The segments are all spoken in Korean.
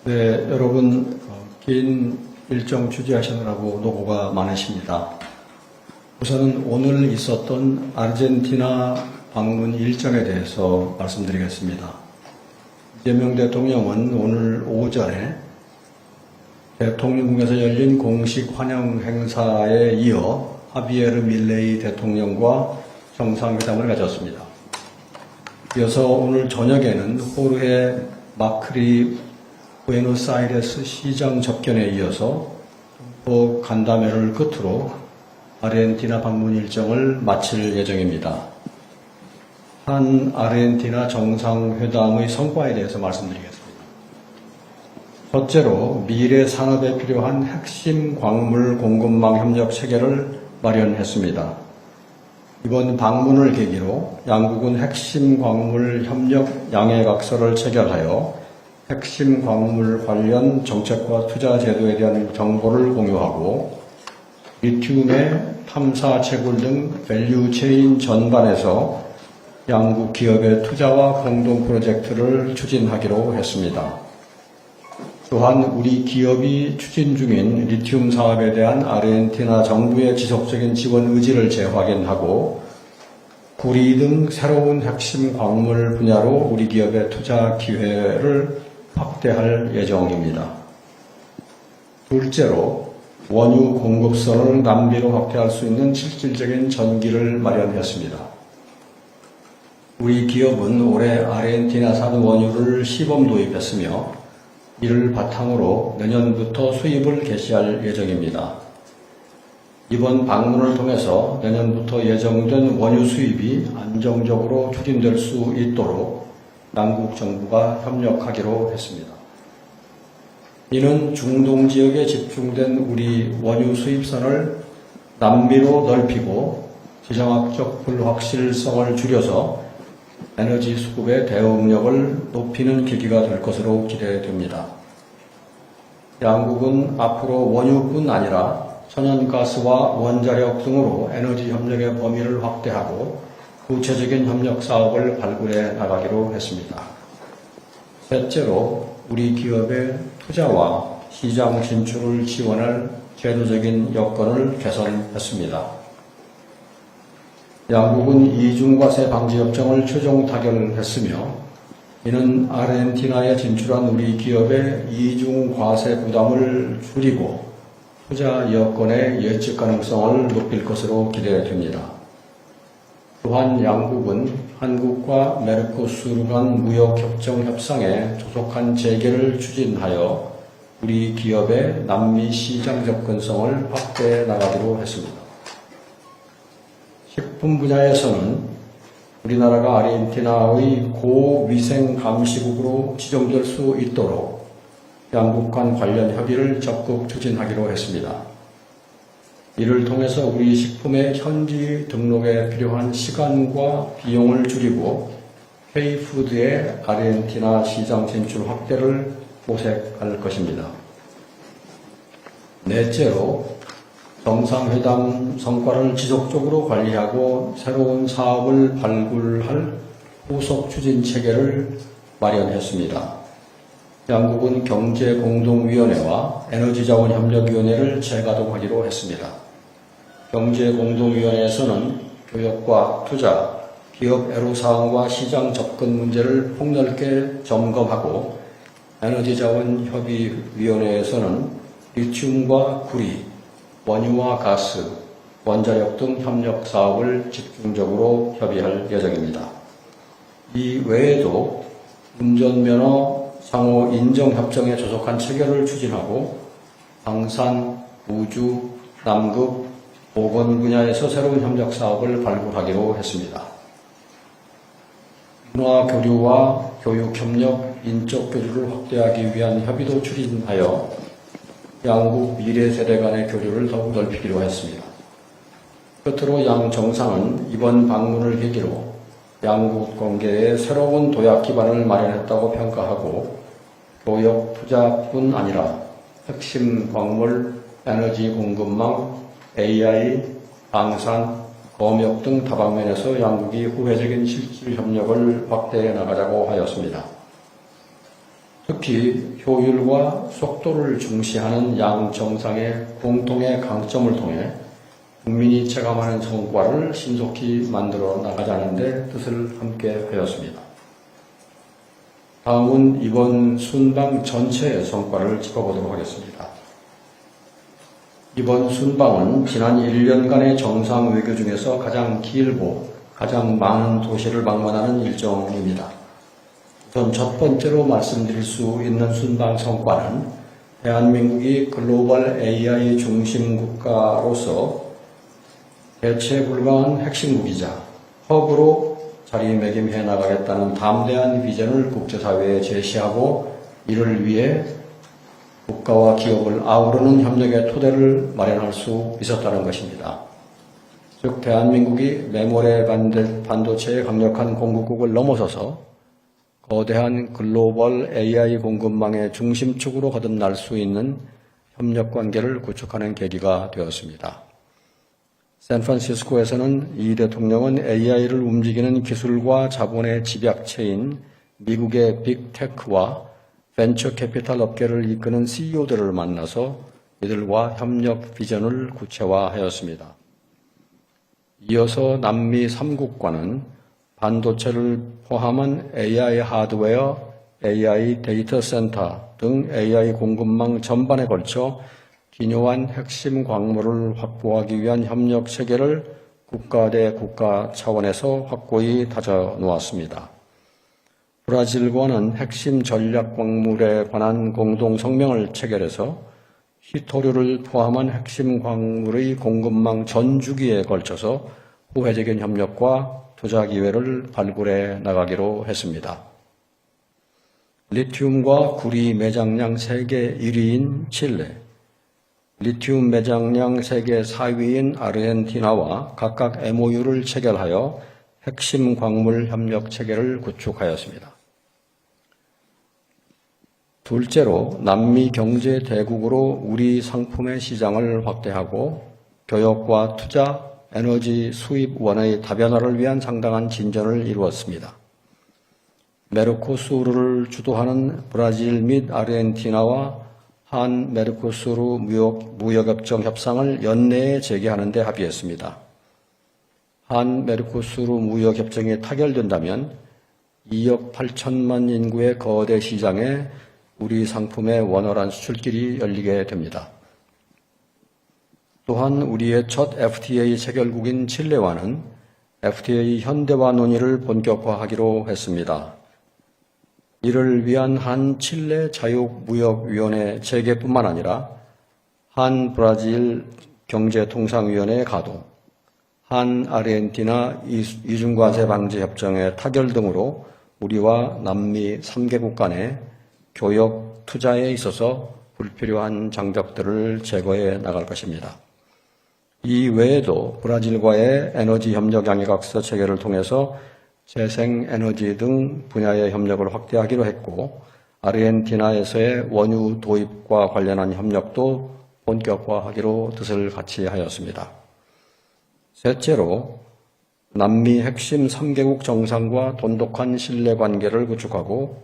네, 여러분, 긴 일정 주재하시느라고 노고가 많으십니다. 우선은 오늘 있었던 아르헨티나 방문 일정에 대해서 말씀드리겠습니다. 이재명 대통령은 오늘 오전에 대통령궁에서 열린 공식 환영 행사에 이어 하비에르 밀레이 대통령과 정상회담을 가졌습니다. 이어서 오늘 저녁에는 호르헤 마크리 부에노스아이레스 시장 접견에 이어서 또 간담회를 끝으로 아르헨티나 방문 일정을 마칠 예정입니다. 한 아르헨티나 정상회담의 성과에 대해서 말씀드리겠습니다. 첫째로 미래 산업에 필요한 핵심 광물 공급망 협력 체계를 마련했습니다. 이번 방문을 계기로 양국은 핵심 광물 협력 양해각서를 체결하여 핵심 광물 관련 정책과 투자 제도에 대한 정보를 공유하고 리튬의 탐사 채굴 등 밸류 체인 전반에서 양국 기업의 투자와 공동 프로젝트를 추진하기로 했습니다. 또한 우리 기업이 추진 중인 리튬 사업에 대한 아르헨티나 정부의 지속적인 지원 의지를 재확인하고 구리 등 새로운 핵심 광물 분야로 우리 기업의 투자 기회를 확대할 예정입니다. 둘째로 원유 공급선을 남비로 확대할 수 있는 실질적인 전기를 마련했습니다. 우리 기업은 올해 아르헨티나산 원유를 시범 도입했으며 이를 바탕으로 내년부터 수입을 개시할 예정입니다. 이번 방문을 통해서 내년부터 예정된 원유 수입이 안정적으로 추진될 수 있도록 양국 정부가 협력하기로 했습니다. 이는 중동 지역에 집중된 우리 원유 수입선을 남미로 넓히고 지정학적 불확실성을 줄여서 에너지 수급의 대응력을 높이는 계기가 될 것으로 기대됩니다. 양국은 앞으로 원유뿐 아니라 천연가스와 원자력 등으로 에너지 협력의 범위를 확대하고 구체적인 협력 사업을 발굴해 나가기로 했습니다. 셋째로 우리 기업의 투자와 시장 진출을 지원할 제도적인 여건을 개선했습니다. 양국은 이중과세 방지 협정을 최종 타결했으며 이는 아르헨티나에 진출한 우리 기업의 이중과세 부담을 줄이고 투자 여건의 예측 가능성을 높일 것으로 기대됩니다. 또한 양국은 한국과 메르코수르 간 무역협정 협상에 조속한 재개를 추진하여 우리 기업의 남미 시장 접근성을 확대해 나가기로 했습니다. 식품 분야에서는 우리나라가 아르헨티나의 고위생 감시국으로 지정될 수 있도록 양국 간 관련 협의를 적극 추진하기로 했습니다. 이를 통해서 우리 식품의 현지 등록에 필요한 시간과 비용을 줄이고 K푸드의 아르헨티나 시장 진출 확대를 모색할 것입니다. 넷째로 정상회담 성과를 지속적으로 관리하고 새로운 사업을 발굴할 후속 추진 체계를 마련했습니다. 양국은 경제공동위원회와 에너지자원협력위원회를 재가동하기로 했습니다. 경제공동위원회에서는 교역과 투자, 기업 애로사항과 시장 접근 문제를 폭넓게 점검하고 에너지자원협의위원회에서는 리튬과 구리, 원유와 가스, 원자력 등 협력 사업을 집중적으로 협의할 예정입니다. 이 외에도 운전면허 상호 인정협정에 조속한 체결을 추진하고 방산, 우주, 남극, 보건 분야에서 새로운 협력 사업을 발굴하기로 했습니다. 문화 교류와 교육 협력, 인적 교류를 확대하기 위한 협의도 추진하여 양국 미래 세대 간의 교류를 더욱 넓히기로 했습니다. 끝으로 양 정상은 이번 방문을 계기로 양국 관계에 새로운 도약 기반을 마련했다고 평가하고 교역 투자뿐 아니라 핵심 광물, 에너지 공급망, AI, 방산, 검역 등 다방면에서 양국이 후회적인 실질 협력을 확대해 나가자고 하였습니다. 특히 효율과 속도를 중시하는 양 정상의 공통의 강점을 통해 국민이 체감하는 성과를 신속히 만들어 나가자는 데 뜻을 함께 하였습니다. 다음은 이번 순방 전체의 성과를 짚어보도록 하겠습니다. 이번 순방은 지난 1년간의 정상 외교 중에서 가장 길고 가장 많은 도시를 방문하는 일정입니다. 우선 첫 번째로 말씀드릴 수 있는 순방 성과는 대한민국이 글로벌 AI 중심 국가로서 대체 불가한 핵심국이자 허브로 자리매김해 나가겠다는 담대한 비전을 국제사회에 제시하고 이를 위해 국가와 기업을 아우르는 협력의 토대를 마련할 수 있었다는 것입니다. 즉 대한민국이 메모리 반도체의 강력한 공급국을 넘어서서 거대한 글로벌 AI 공급망의 중심축으로 거듭날 수 있는 협력관계를 구축하는 계기가 되었습니다. 샌프란시스코에서는 이 대통령은 AI를 움직이는 기술과 자본의 집약체인 미국의 빅테크와 벤처 캐피탈 업계를 이끄는 CEO들을 만나서 이들과 협력 비전을 구체화하였습니다. 이어서 남미 3국과는 반도체를 포함한 AI 하드웨어, AI 데이터 센터 등 AI 공급망 전반에 걸쳐 기묘한 핵심 광물을 확보하기 위한 협력 체계를 국가 대 국가 차원에서 확고히 다져놓았습니다. 브라질과는 핵심 전략 광물에 관한 공동 성명을 체결해서 희토류를 포함한 핵심 광물의 공급망 전 주기에 걸쳐서 우회적인 협력과 투자 기회를 발굴해 나가기로 했습니다. 리튬과 구리 매장량 세계 1위인 칠레, 리튬 매장량 세계 4위인 아르헨티나와 각각 MOU를 체결하여 핵심 광물 협력 체계를 구축하였습니다. 둘째로 남미 경제 대국으로 우리 상품의 시장을 확대하고 교역과 투자, 에너지 수입 원의 다변화를 위한 상당한 진전을 이루었습니다. 메르코수르를 주도하는 브라질 및 아르헨티나와 한 메르코수르 무역협정 협상을 연내에 재개하는 데 합의했습니다. 한 메르코수르 무역협정이 타결된다면 2억 8천만 인구의 거대 시장에 우리 상품의 원활한 수출길이 열리게 됩니다. 또한 우리의 첫 FTA 체결국인 칠레와는 FTA 현대화 논의를 본격화하기로 했습니다. 이를 위한 한 칠레 자유무역위원회 재개뿐만 아니라 한 브라질 경제통상위원회 가동, 한 아르헨티나 이중과세 방지 협정의 타결 등으로 우리와 남미 3개국 간의 교역, 투자에 있어서 불필요한 장벽들을 제거해 나갈 것입니다. 이 외에도 브라질과의 에너지 협력 양해각서 체결을 통해서 재생에너지 등 분야의 협력을 확대하기로 했고 아르헨티나에서의 원유 도입과 관련한 협력도 본격화하기로 뜻을 같이 하였습니다. 셋째로 남미 핵심 3개국 정상과 돈독한 신뢰관계를 구축하고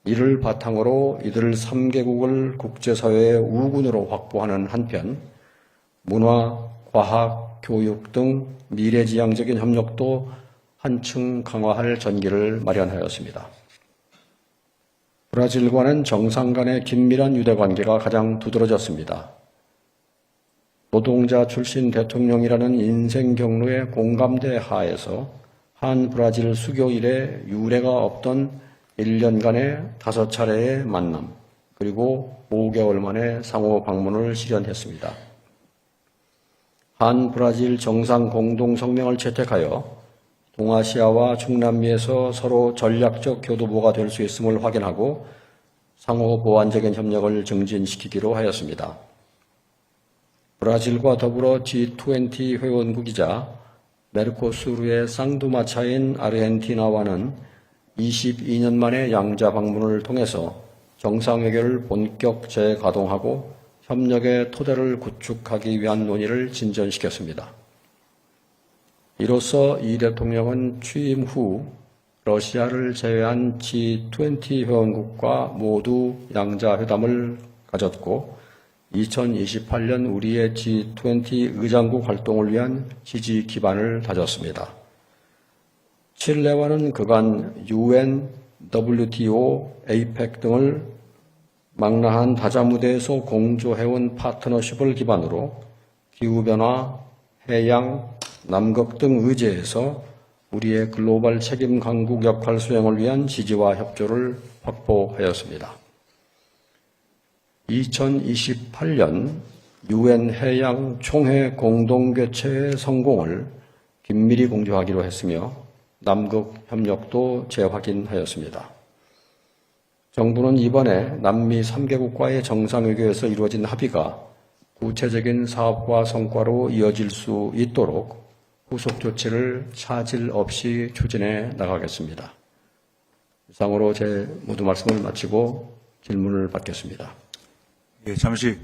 이를 바탕으로 이들 3개국을 국제사회의 우군으로 확보하는 한편 문화, 과학, 교육 등 미래지향적인 협력도 한층 강화할 전기를 마련하였습니다. 브라질과는 정상 간의 긴밀한 유대관계가 가장 두드러졌습니다. 노동자 출신 대통령이라는 인생 경로의 공감대 하에서 한 브라질 수교 이래 유례가 없던 1년간의 5차례의 만남, 그리고 5개월 만에 상호 방문을 실현했습니다. 한 브라질 정상 공동 성명을 채택하여 동아시아와 중남미에서 서로 전략적 교두보가 될 수 있음을 확인하고 상호 보완적인 협력을 증진시키기로 하였습니다. 브라질과 더불어 G20 회원국이자 메르코수르의 쌍두마차인 아르헨티나와는 22년 만에 양자 방문을 통해서 정상회견을 본격 재가동하고 협력의 토대를 구축하기 위한 논의를 진전시켰습니다. 이로써 이 대통령은 취임 후 러시아를 제외한 G20 회원국과 모두 양자 회담을 가졌고 2028년 우리의 G20 의장국 활동을 위한 지지 기반을 다졌습니다. 칠레와는 그간 UN, WTO, APEC 등을 망라한 다자무대에서 공조해온 파트너십을 기반으로 기후변화, 해양, 남극 등 의제에서 우리의 글로벌 책임 강국 역할 수행을 위한 지지와 협조를 확보하였습니다. 2028년 UN 해양 총회 공동개최의 성공을 긴밀히 공조하기로 했으며 남극 협력도 재확인하였습니다. 정부는 이번에 남미 3개국과의 정상회교에서 이루어진 합의가 구체적인 사업과 성과로 이어질 수 있도록 후속 조치를 차질 없이 추진해 나가겠습니다. 이상으로 제 모두 말씀을 마치고 질문을 받겠습니다. 예, 잠시